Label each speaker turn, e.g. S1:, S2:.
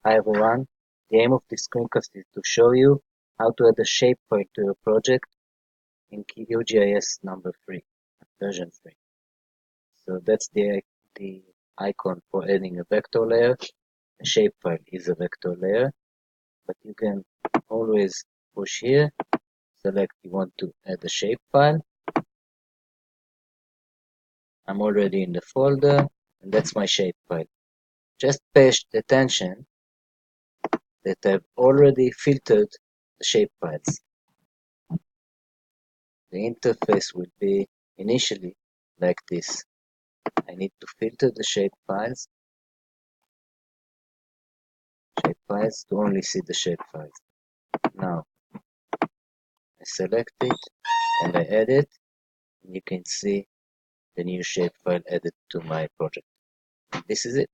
S1: Hi everyone, the aim of this screencast is to show you how to add a shapefile to your project in QGIS number 3, version 3. So that's the icon for adding a vector layer. A shapefile is a vector layer, but you can always push here, select you want to add a shapefile. I'm already in the folder, and that's my shapefile. Just pay attention that I've already filtered the shapefiles. The interface will be initially like this. I need to filter the shapefiles to only see the shapefiles. Now I select it and I add it, and you can see the new shapefile added to my project. This is it.